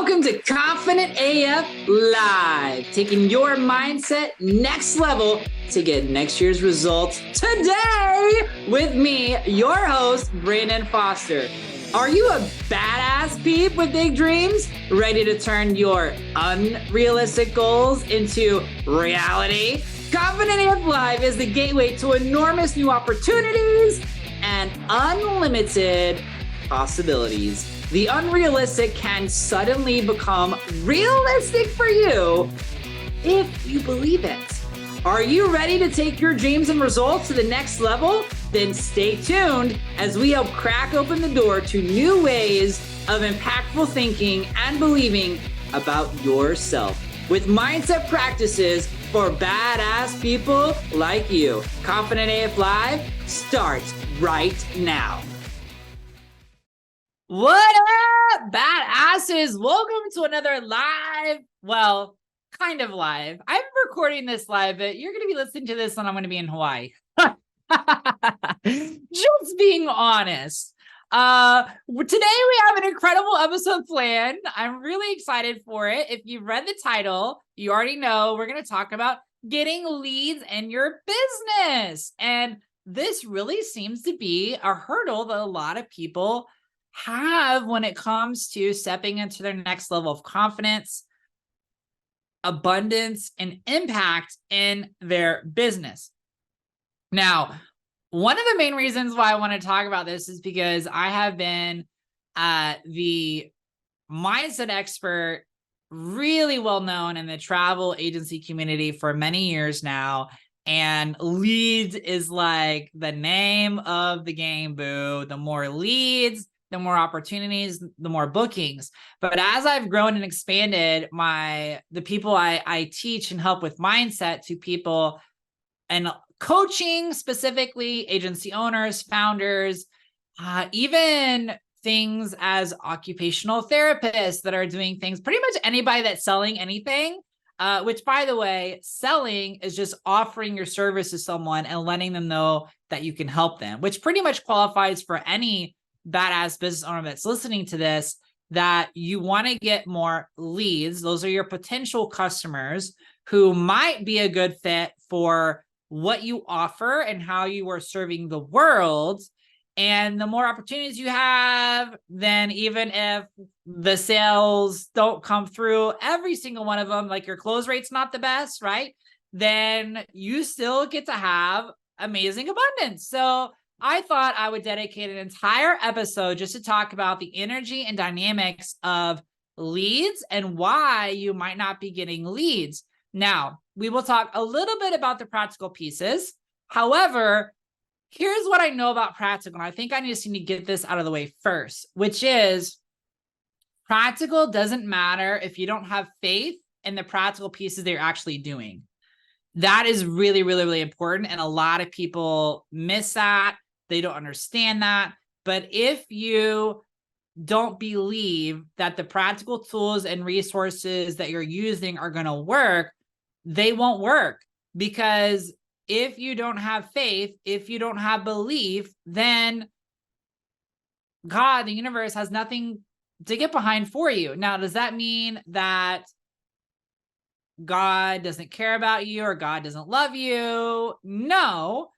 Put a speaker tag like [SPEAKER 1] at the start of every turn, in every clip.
[SPEAKER 1] Welcome to Confident AF Live, taking your mindset next level to get next year's results today with me, your host, Brandon Foster. Are you a badass peep with big dreams, ready to turn your unrealistic goals into reality? Confident AF Live is the gateway to enormous new opportunities and unlimited possibilities. The unrealistic can suddenly become realistic for you if you believe it. Are you ready to take your dreams and results to the next level? Then stay tuned as we help crack open the door to new ways of impactful thinking and believing about yourself with mindset practices for badass people like you. Confident AF Live starts right now. What up, badasses? Welcome to another live, well, kind of live. I'm recording this live, but you're going to be listening to this when I'm going to be in Hawaii. Just being honest. Today we have an incredible episode planned. I'm really excited for it. If you've read the title, you already know we're going to talk about getting leads in your business. And this really seems to be a hurdle that a lot of people have when it comes to stepping into their next level of confidence, abundance, and impact in their business. Now, one of the main reasons why I want to talk about this is because I have been the mindset expert, really well known in the travel agency community for many years now. And leads is like the name of the game, boo. The more leads, the more opportunities, the more bookings. But as I've grown and expanded the people I teach and help with mindset to people and coaching, specifically agency owners, founders, even things as occupational therapists that are doing things, pretty much anybody that's selling anything, which, by the way, selling is just offering your service to someone and letting them know that you can help them, which pretty much qualifies for any badass business owner that's listening to this, that you want to get more leads. Those are your potential customers who might be a good fit for what you offer and how you are serving the world. And the more opportunities you have, then even if the sales don't come through, every single one of them, like your close rate's not the best, right? Then you still get to have amazing abundance. So I thought I would dedicate an entire episode just to talk about the energy and dynamics of leads and why you might not be getting leads. Now, we will talk a little bit about the practical pieces. However, here's what I know about practical, and I think I just need to get this out of the way first, which is practical doesn't matter if you don't have faith in the practical pieces that you're actually doing. That is really, really, really important, and a lot of people miss that. They don't understand that. But if you don't believe that the practical tools and resources that you're using are going to work, they won't work. Because if you don't have faith, if you don't have belief, then God, the universe, has nothing to get behind for you. Now, does that mean that God doesn't care about you or God doesn't love you? No.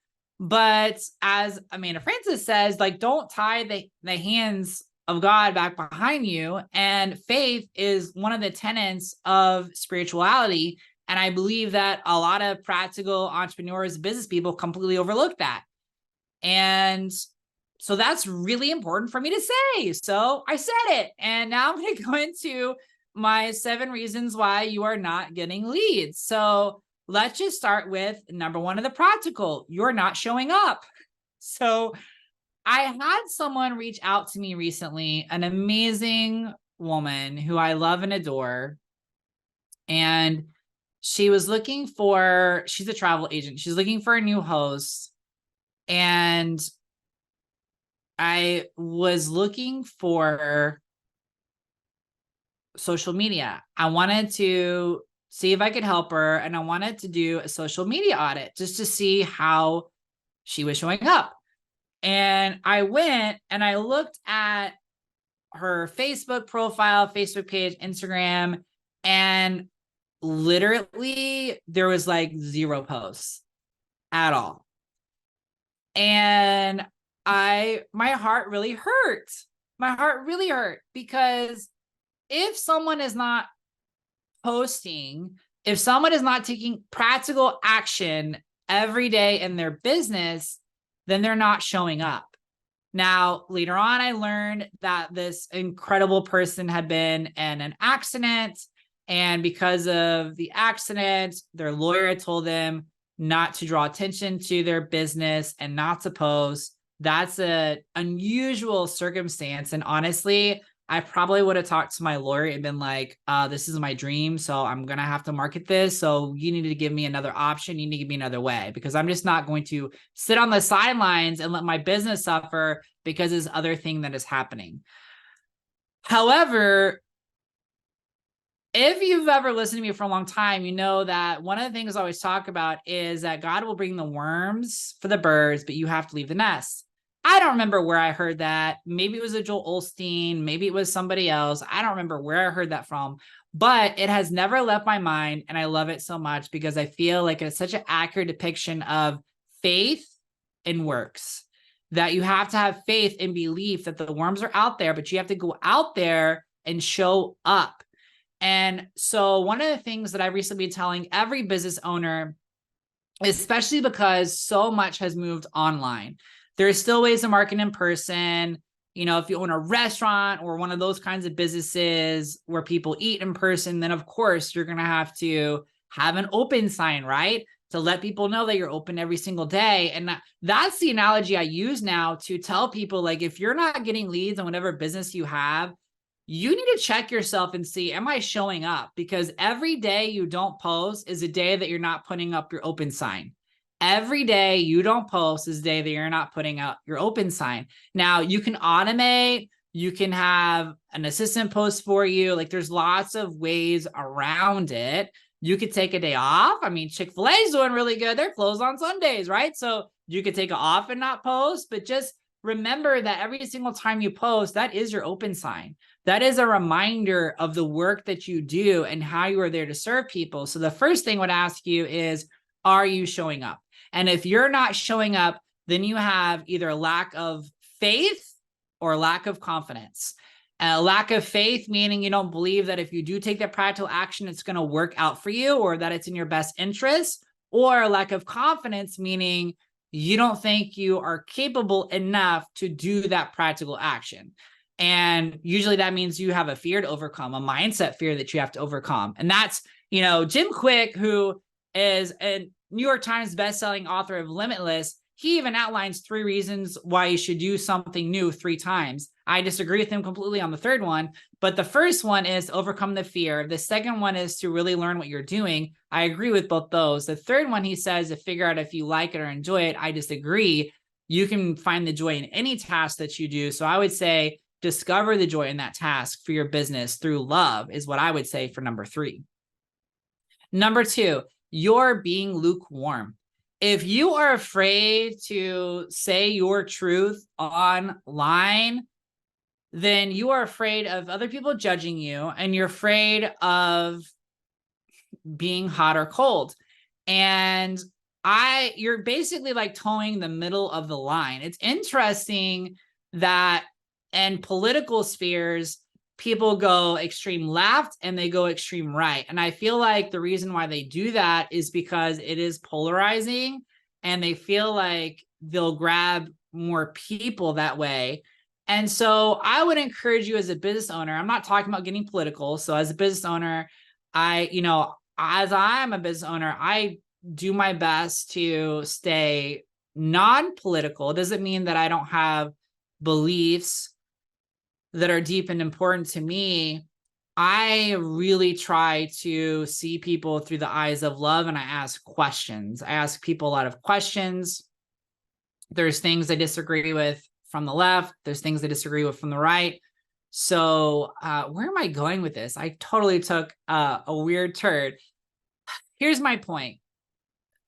[SPEAKER 1] But as Amanda Francis says, like, don't tie the hands of God back behind you. And faith is one of the tenets of spirituality. And I believe that a lot of practical entrepreneurs, business people completely overlook that. And so that's really important for me to say. So I said it. And now I'm going to go into my 7 reasons why you are not getting leads. So let's just start with number 1 of the practical. You're not showing up. So I had someone reach out to me recently, an amazing woman who I love and adore. And she's a travel agent. She's looking for a new host. And I was looking for social media. I wanted to see if I could help her. And I wanted to do a social media audit just to see how she was showing up. And I went and I looked at her Facebook profile, Facebook page, Instagram, and literally there was like 0 posts at all. And my heart really hurt. My heart really hurt because if someone is not posting, if someone is not taking practical action every day in their business, then they're not showing up. Now, later on, I learned that this incredible person had been in an accident. And because of the accident, their lawyer had told them not to draw attention to their business and not to post. That's an unusual circumstance. And honestly, I probably would have talked to my lawyer and been like, this is my dream, so I'm going to have to market this. So you need to give me another option. You need to give me another way, because I'm just not going to sit on the sidelines and let my business suffer because this other thing that is happening. However, if you've ever listened to me for a long time, you know that one of the things I always talk about is that God will bring the worms for the birds, but you have to leave the nest. I don't remember where I heard that. Maybe it was a Joel Osteen. Maybe it was somebody else. I don't remember where I heard that from, but it has never left my mind. And I love it so much because I feel like it's such an accurate depiction of faith and works, that you have to have faith and belief that the worms are out there, but you have to go out there and show up. And so one of the things that I recently been telling every business owner, especially because so much has moved online, there's still ways to market in person. You know, if you own a restaurant or one of those kinds of businesses where people eat in person, then of course you're going to have an open sign, right? To let people know that you're open every single day. And that's the analogy I use now to tell people, like, if you're not getting leads on whatever business you have, you need to check yourself and see, am I showing up? Because every day you don't post is a day that you're not putting up your open sign. Every day you don't post is a day that you're not putting out your open sign. Now, you can automate, you can have an assistant post for you. Like, there's lots of ways around it. You could take a day off. I mean, Chick-fil-A is doing really good. They're closed on Sundays, right? So you could take it off and not post, but just remember that every single time you post, that is your open sign. That is a reminder of the work that you do and how you are there to serve people. So the first thing I would ask you is, are you showing up? And if you're not showing up, then you have either a lack of faith or a lack of confidence. A lack of faith, meaning you don't believe that if you do take that practical action, it's going to work out for you or that it's in your best interest. Or a lack of confidence, meaning you don't think you are capable enough to do that practical action. And usually that means you have a fear to overcome, a mindset fear that you have to overcome. And that's, Jim Quick, who is a New York Times bestselling author of Limitless, he even outlines 3 reasons why you should do something new 3 times. I disagree with him completely on the third one, but the first one is to overcome the fear. The second one is to really learn what you're doing. I agree with both those. The third one, he says, to figure out if you like it or enjoy it. I disagree. You can find the joy in any task that you do. So I would say discover the joy in that task for your business through love is what I would say for number 3. Number 2, you're being lukewarm. If you are afraid to say your truth online, then you are afraid of other people judging you and you're afraid of being hot or cold. And you're basically like towing the middle of the line. It's interesting that in political spheres, people go extreme left and they go extreme right. And I feel like the reason why they do that is because it is polarizing and they feel like they'll grab more people that way. And so I would encourage you as a business owner, I'm not talking about getting political. So as a business owner, as I'm a business owner, I do my best to stay non-political. It doesn't mean that I don't have beliefs that are deep and important to me. I really try to see people through the eyes of love, and I ask questions. I ask people a lot of questions. There's things I disagree with from the left. There's things I disagree with from the right. So where am I going with this? I totally took a weird turn. Here's my point.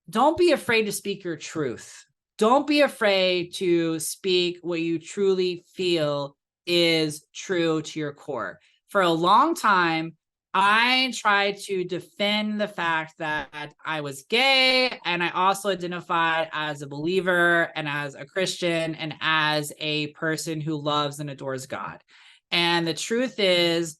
[SPEAKER 1] Don't be afraid to speak your truth. Don't be afraid to speak what you truly feel is true to your core. For a long time, I tried to defend the fact that I was gay, and I also identified as a believer and as a Christian and as a person who loves and adores God. And the truth is,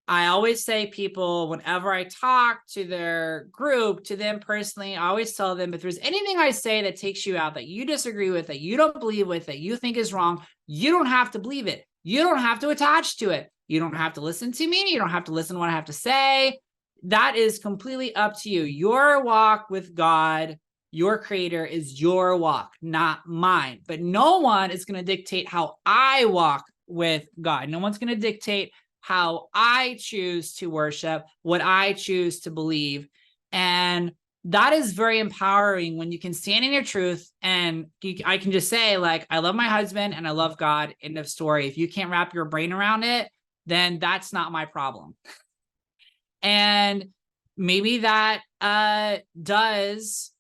[SPEAKER 1] I always say people, whenever I talk to their group, to them personally, I always tell them, if there's anything I say that takes you out, that you disagree with, that you don't believe with, that you think is wrong, you don't have to believe it. You don't have to attach to it. You don't have to listen to me. You don't have to listen to what I have to say. That is completely up to you. Your walk with God, your creator, is your walk, not mine. But no one is going to dictate how I walk with God. No one's going to dictate how I choose to worship, what I choose to believe. And that is very empowering when you can stand in your truth. And I can just say, like, I love my husband and I love God, end of story. If you can't wrap your brain around it, then that's not my problem. And maybe that does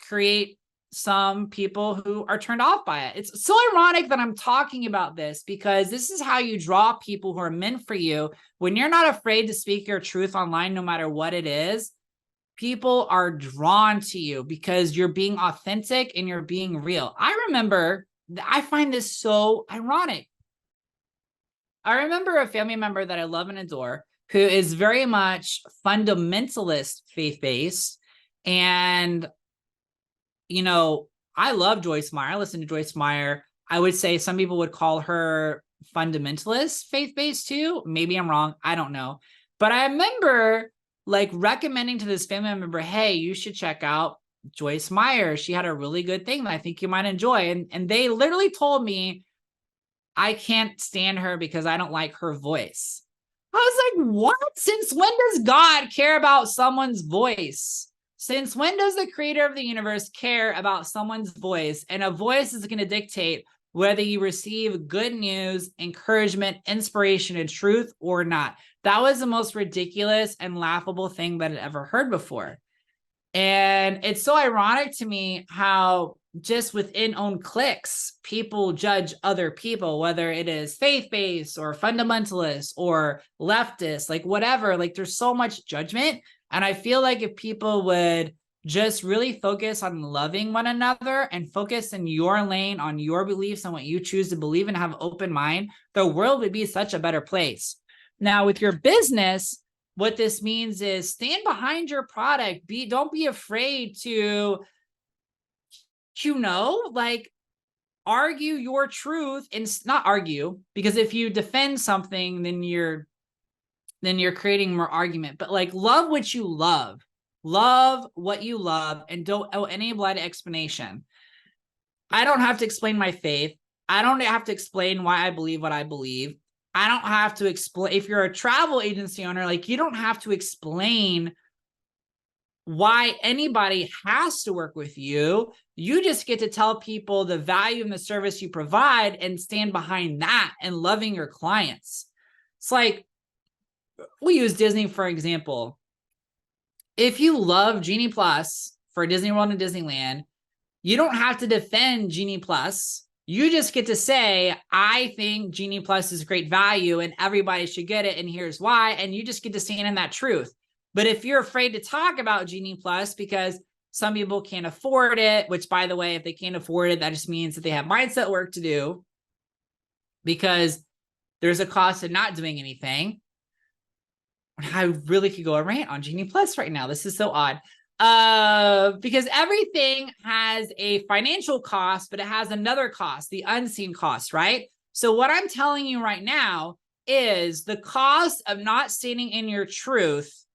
[SPEAKER 1] create some people who are turned off by it. It's so ironic that I'm talking about this, because this is how you draw people who are meant for you. When you're not afraid to speak your truth online, no matter what it is, people are drawn to you because you're being authentic and you're being real. I find this so ironic. I remember a family member that I love and adore who is very much fundamentalist faith-based. And you know, I love Joyce Meyer. I listen to Joyce Meyer. I would say some people would call her fundamentalist faith-based too. Maybe I'm wrong. I don't know. But I remember like recommending to this family member, hey, you should check out Joyce Meyer. She had a really good thing that I think you might enjoy. And they literally told me, I can't stand her because I don't like her voice. I was like, what? Since when does God care about someone's voice? Since when does the creator of the universe care about someone's voice? And a voice is going to dictate whether you receive good news, encouragement, inspiration, and truth or not. That was the most ridiculous and laughable thing that I'd ever heard before. And it's so ironic to me how just within own cliques, people judge other people, whether it is faith-based or fundamentalist or leftist, like whatever, like there's so much judgment. And I feel like if people would just really focus on loving one another and focus in your lane on your beliefs and what you choose to believe and have an open mind, the world would be such a better place. Now, with your business, what this means is stand behind your product. Don't be afraid to, like argue your truth and not argue, because if you defend something, then you're creating more argument. But like love what you love what you love, and don't owe any blood explanation. I don't have to explain my faith. I don't have to explain why I believe what I believe. I don't have to explain. If you're a travel agency owner, like you don't have to explain why anybody has to work with you. You just get to tell people the value and the service you provide and stand behind that and loving your clients. It's like, we use Disney, for example. If you love Genie Plus for Disney World and Disneyland, you don't have to defend Genie Plus. You just get to say, I think Genie Plus is great value and everybody should get it, and here's why. And you just get to stand in that truth. But if you're afraid to talk about Genie Plus because some people can't afford it, which, by the way, if they can't afford it, that just means that they have mindset work to do, because there's a cost of not doing anything. I really could go a rant on Genie Plus right now. This is so odd. Because everything has a financial cost, but it has another cost, the unseen cost, right? So what I'm telling you right now is the cost of not standing in your truth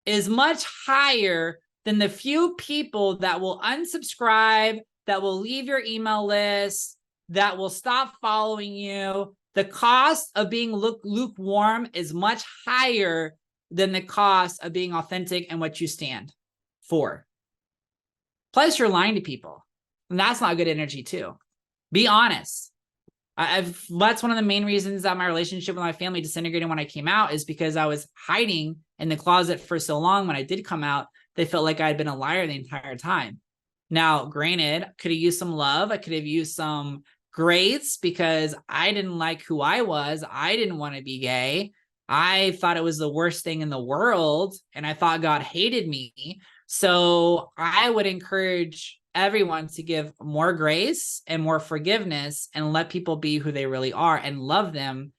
[SPEAKER 1] is much higher than the few people that will unsubscribe, that will leave your email list, that will stop following you. The cost of being lukewarm is much higher than the cost of being authentic and what you stand for. Plus, you're lying to people, and that's not good energy too. Be honest. That's one of the main reasons that my relationship with my family disintegrated when I came out, is because I was hiding in the closet for so long. When I did come out, they felt like I had been a liar the entire time. Now, granted, I could have used some love. I could have used some grace because I didn't like who I was. I didn't want to be gay. I thought it was the worst thing in the world, and I thought God hated me. So I would encourage everyone to give more grace and more forgiveness and let people be who they really are and love them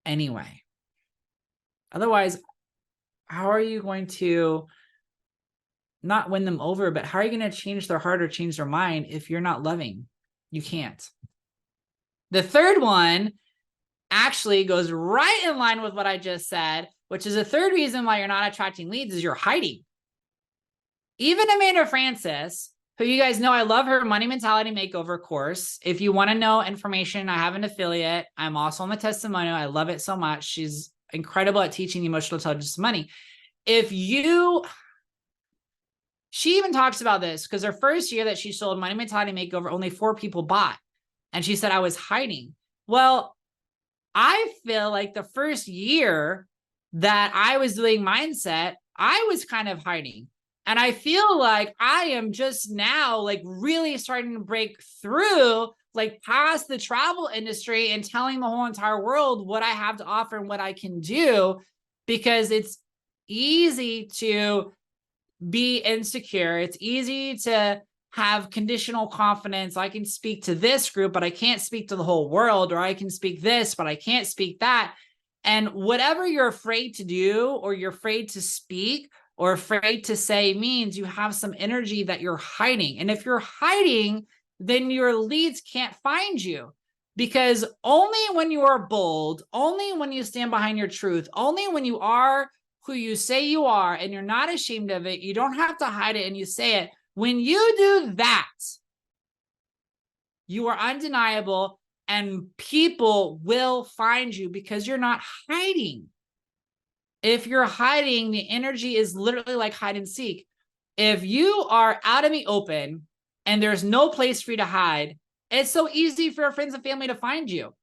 [SPEAKER 1] anyway. Otherwise, how are you going to not win them over, but how are you going to change their heart or change their mind if you're not loving? You can't. The third one actually goes right in line with what I just said, which is the third reason why you're not attracting leads is you're hiding. Even Amanda Francis, who you guys know, I love her Money Mentality Makeover course. If you want to know information, I have an affiliate. I'm also on the testimonial. I love it so much. She's incredible at teaching emotional intelligence to money. She even talks about this because her first year that she sold Money Mentality Makeover, only 4 people bought. And she said, I was hiding. Well, I feel like the first year that I was doing mindset, I was kind of hiding. And I feel like I am just now like really starting to break through, like past the travel industry and telling the whole entire world what I have to offer and what I can do, because it's easy to be insecure. It's easy to have conditional confidence. I can speak to this group, but I can't speak to the whole world, or I can speak this, but I can't speak that. And whatever you're afraid to do, or you're afraid to speak, or afraid to say means you have some energy that you're hiding. And if you're hiding, then your leads can't find you, because only when you are bold, only when you stand behind your truth, only when you are who you say you are and you're not ashamed of it, you don't have to hide it and you say it. When you do that, you are undeniable and people will find you because you're not hiding. If you're hiding, the energy is literally like hide and seek. If you are out in the open and there's no place for you to hide, it's so easy for your friends and family to find you.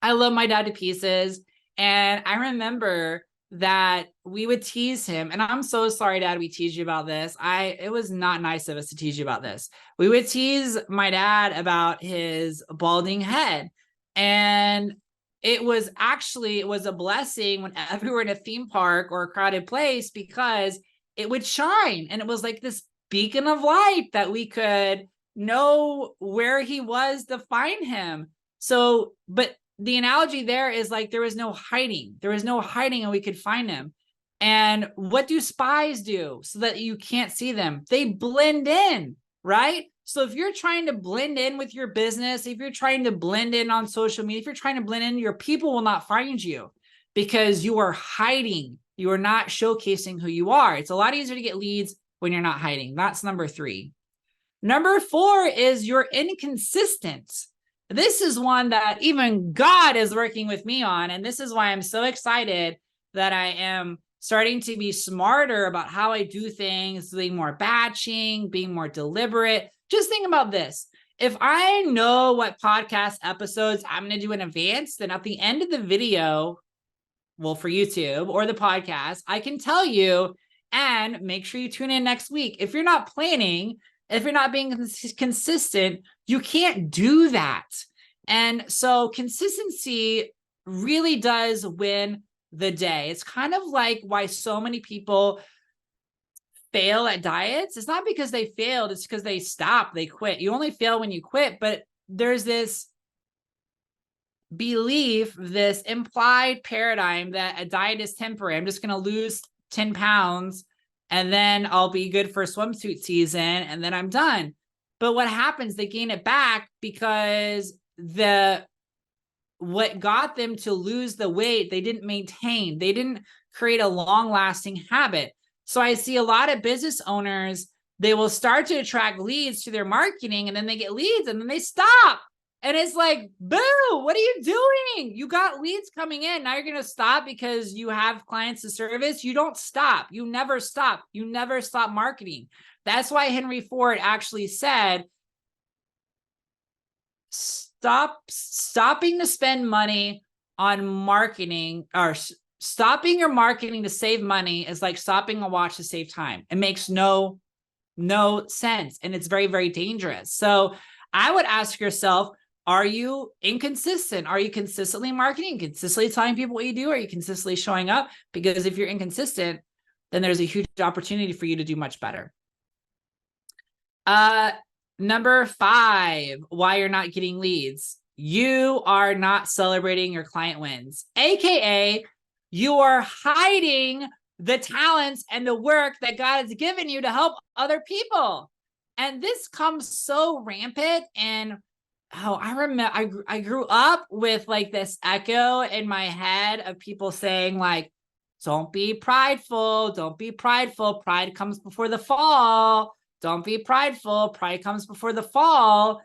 [SPEAKER 1] I love my dad to pieces. And I remember that we would tease him. And I'm so sorry, Dad, we teased you about this. It was not nice of us to tease you about this. We would tease my dad about his balding head. And it was a blessing whenever we were in a theme park or a crowded place, because it would shine. And it was like this beacon of light that we could know where he was to find him. So, but the analogy there is like there was no hiding. There was no hiding and we could find him. And what do spies do so that you can't see them? They blend in, right? So if you're trying to blend in with your business, if you're trying to blend in on social media, if you're trying to blend in, your people will not find you because you are hiding. You are not showcasing who you are. It's a lot easier to get leads when you're not hiding. That's number 3. Number 4 is you're inconsistent. This is one that even God is working with me on. And this is why I'm so excited that I am starting to be smarter about how I do things, doing more batching, being more deliberate. Just think about this. If I know what podcast episodes I'm going to do in advance, then at the end of the video, well, for YouTube or the podcast, I can tell you and make sure you tune in next week. If you're not planning, if you're not being consistent, you can't do that. And so consistency really does win the day. It's kind of like why so many people fail at diets. It's not because they failed, it's because they stopped, they quit. You only fail when you quit, but there's this belief, this implied paradigm that a diet is temporary. I'm just going to lose 10 pounds and then I'll be good for swimsuit season and then I'm done. But what happens, they gain it back because what got them to lose the weight, they didn't maintain. They didn't create a long-lasting habit. So I see a lot of business owners, they will start to attract leads to their marketing and then they get leads and then they stop. And it's like, boo, what are you doing? You got leads coming in. Now you're going to stop because you have clients to service. You don't stop. You never stop. You never stop marketing. That's why Henry Ford actually said, stopping to spend money on marketing, or stopping your marketing to save money is like stopping a watch to save time. It makes no sense. And it's very, very dangerous. So I would ask yourself, are you inconsistent? Are you consistently marketing, consistently telling people what you do? Are you consistently showing up? Because if you're inconsistent, then there's a huge opportunity for you to do much better. Number 5, why you're not getting leads. You are not celebrating your client wins, AKA you are hiding the talents and the work that God has given you to help other people. And this comes so rampant. And I remember I grew up with like this echo in my head of people saying like, don't be prideful. Don't be prideful. Pride comes before the fall. Don't be prideful. Pride comes before the fall.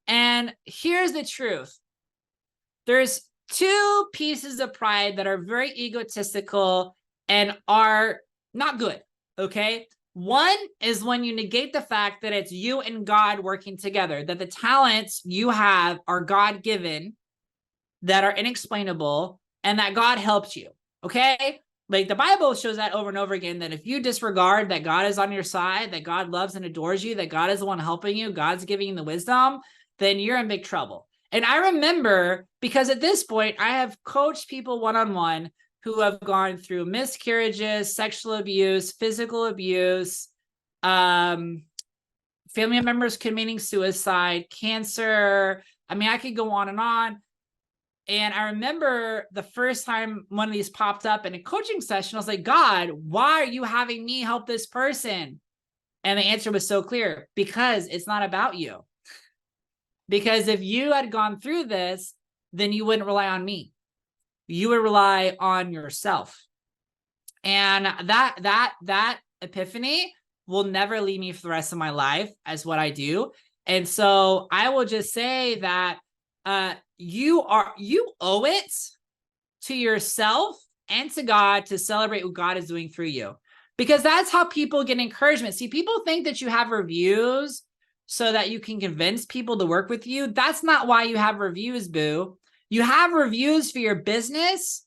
[SPEAKER 1] And here's the truth. There's 2 pieces of pride that are very egotistical and are not good, okay? One is when you negate the fact that it's you and God working together, that the talents you have are God-given, that are inexplainable, and that God helped you, okay? Like the Bible shows that over and over again, that if you disregard that God is on your side, that God loves and adores you, that God is the one helping you, God's giving you the wisdom, then you're in big trouble. And I remember, because at this point, I have coached people one-on-one who have gone through miscarriages, sexual abuse, physical abuse, family members committing suicide, cancer. I mean, I could go on and on. And I remember the first time one of these popped up in a coaching session, I was like, God, why are you having me help this person? And the answer was so clear, because it's not about you. Because if you had gone through this, then you wouldn't rely on me. You would rely on yourself. And that epiphany will never leave me for the rest of my life as what I do. And so I will just say that you owe it to yourself and to God to celebrate what God is doing through you, because that's how people get encouragement. See, people think that you have reviews so that you can convince people to work with you. That's not why you have reviews, boo. You have reviews for your business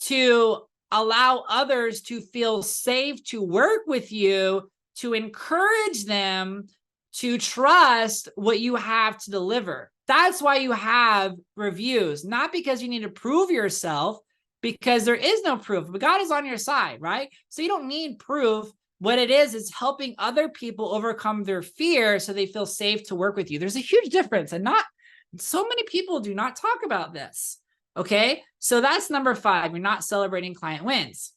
[SPEAKER 1] to allow others to feel safe to work with you, to encourage them to trust what you have to deliver. That's why you have reviews, not because you need to prove yourself, because there is no proof, but God is on your side, right? So you don't need proof. What it is helping other people overcome their fear so they feel safe to work with you. There's a huge difference, and not so many people do not talk about this. Okay, so that's number 5. You're not celebrating client wins.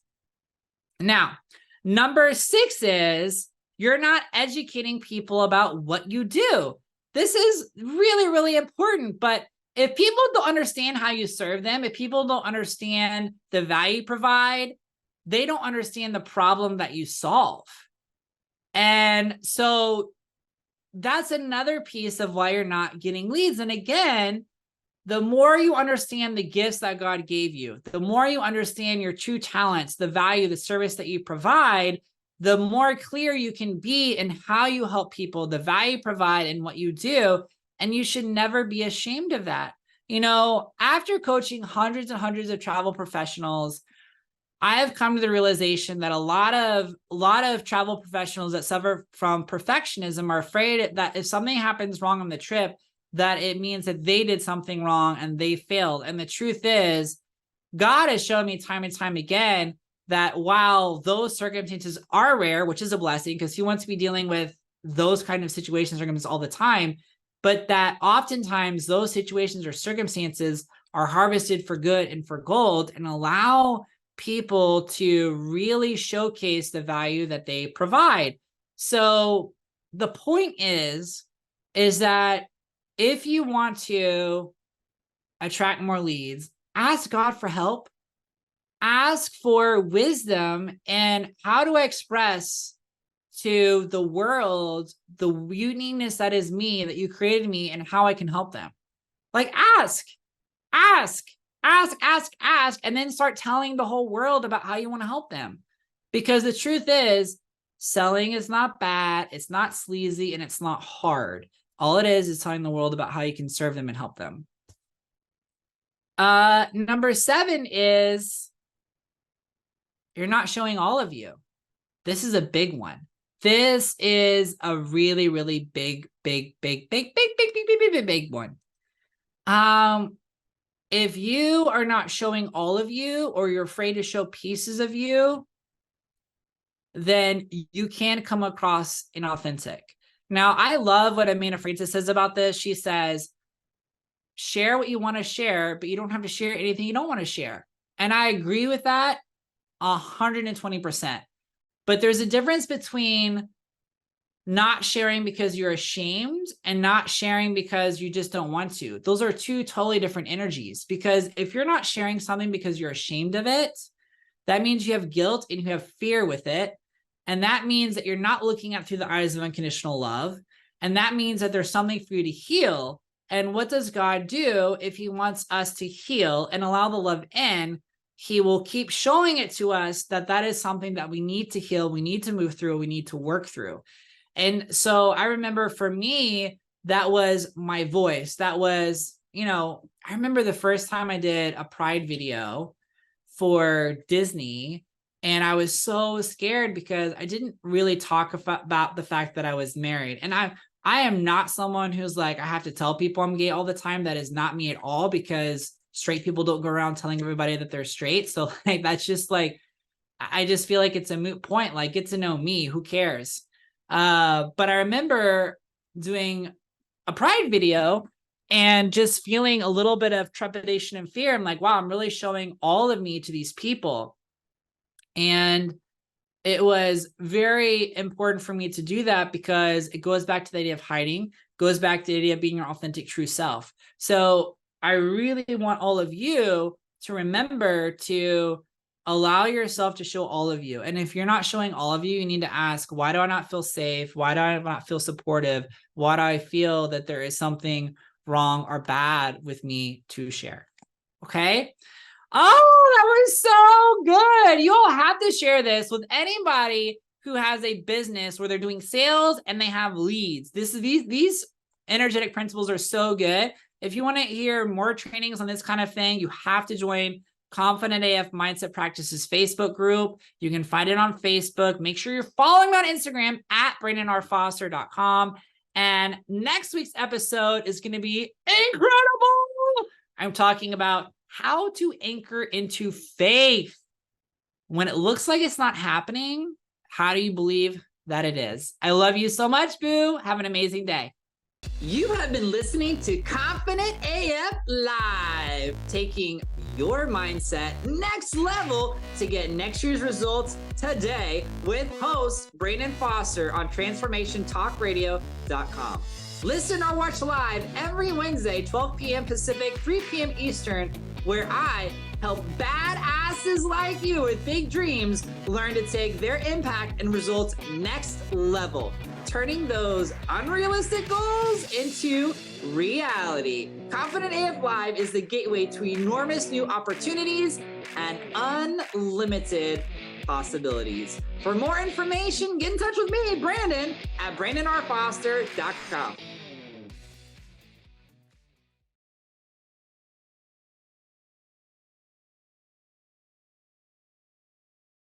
[SPEAKER 1] Now, number 6 is you're not educating people about what you do. This is really, really important. But if people don't understand how you serve them, if people don't understand the value you provide, they don't understand the problem that you solve. And so that's another piece of why you're not getting leads. And again, the more you understand the gifts that God gave you, the more you understand your true talents, the value, the service that you provide, the more clear you can be in how you help people, the value you provide and what you do. And you should never be ashamed of that. You know, after coaching hundreds and hundreds of travel professionals, I have come to the realization that a lot of travel professionals that suffer from perfectionism are afraid that if something happens wrong on the trip, that it means that they did something wrong and they failed. And the truth is, God has shown me time and time again that while those circumstances are rare, which is a blessing because He wants to be dealing with those kind of situations, circumstances all the time, but that oftentimes those situations or circumstances are harvested for good and for gold and allow people to really showcase the value that they provide. So the point is that if you want to attract more leads, ask God for help, ask for wisdom, and how do I express to the world the uniqueness that is me, that you created me, and how I can help them. Like ask, and then start telling the whole world about how you want to help them. Because the truth is, selling is not bad, it's not sleazy, and it's not hard. All it is telling the world about how you can serve them and help them. Number 7 is you're not showing all of you. This is a big one. This is a really, really big one. If you are not showing all of you, or you're afraid to show pieces of you, then you can come across inauthentic. Now, I love what Amanda Frances says about this. She says, share what you want to share, but you don't have to share anything you don't want to share. And I agree with that 120%. But there's a difference between not sharing because you're ashamed and not sharing because you just don't want to. Those are two totally different energies, because if you're not sharing something because you're ashamed of it, that means you have guilt and you have fear with it. And that means that you're not looking at through the eyes of unconditional love. And that means that there's something for you to heal. And what does God do if he wants us to heal and allow the love in? He will keep showing it to us that that is something that we need to heal, we need to move through, we need to work through. And so I remember for me, that was my voice. That was, I remember the first time I did a Pride video for Disney, and I was so scared because I didn't really talk about the fact that I was married. And I am not someone who's like, I have to tell people I'm gay all the time. That is not me at all, because straight people don't go around telling everybody that they're straight. So like, that's just like, I just feel like it's a moot point. Like, get to know me, who cares? But I remember doing a Pride video and just feeling a little bit of trepidation and fear. I'm like, wow, I'm really showing all of me to these people. And it was very important for me to do that, because it goes back to the idea of hiding, goes back to the idea of being your authentic true self. So I really want all of you to remember to allow yourself to show all of you. And if you're not showing all of you, you need to ask, why do I not feel safe? Why do I not feel supportive? Why do I feel that there is something wrong or bad with me to share? Okay. Oh, that was so good. You all have to share this with anybody who has a business where they're doing sales and they have leads. These energetic principles are so good. If you want to hear more trainings on this kind of thing, you have to join Confident AF Mindset Practices Facebook group. You can find it on Facebook. Make sure you're following me on Instagram at BrandonRFoster.com. And next week's episode is going to be incredible. I'm talking about how to anchor into faith. When it looks like it's not happening, how do you believe that it is? I love you so much, boo. Have an amazing day. You have been listening to Confident AF Live, taking your mindset next level to get next year's results today, with host Brandon Foster on transformationtalkradio.com. Listen or watch live every Wednesday, 12 p.m. Pacific, 3 p.m. Eastern, where I help badasses like you with big dreams learn to take their impact and results next level, turning those unrealistic goals into reality. Confident AF Live is the gateway to enormous new opportunities and unlimited possibilities. For more information, get in touch with me, Brandon, at BrandonRFoster.com.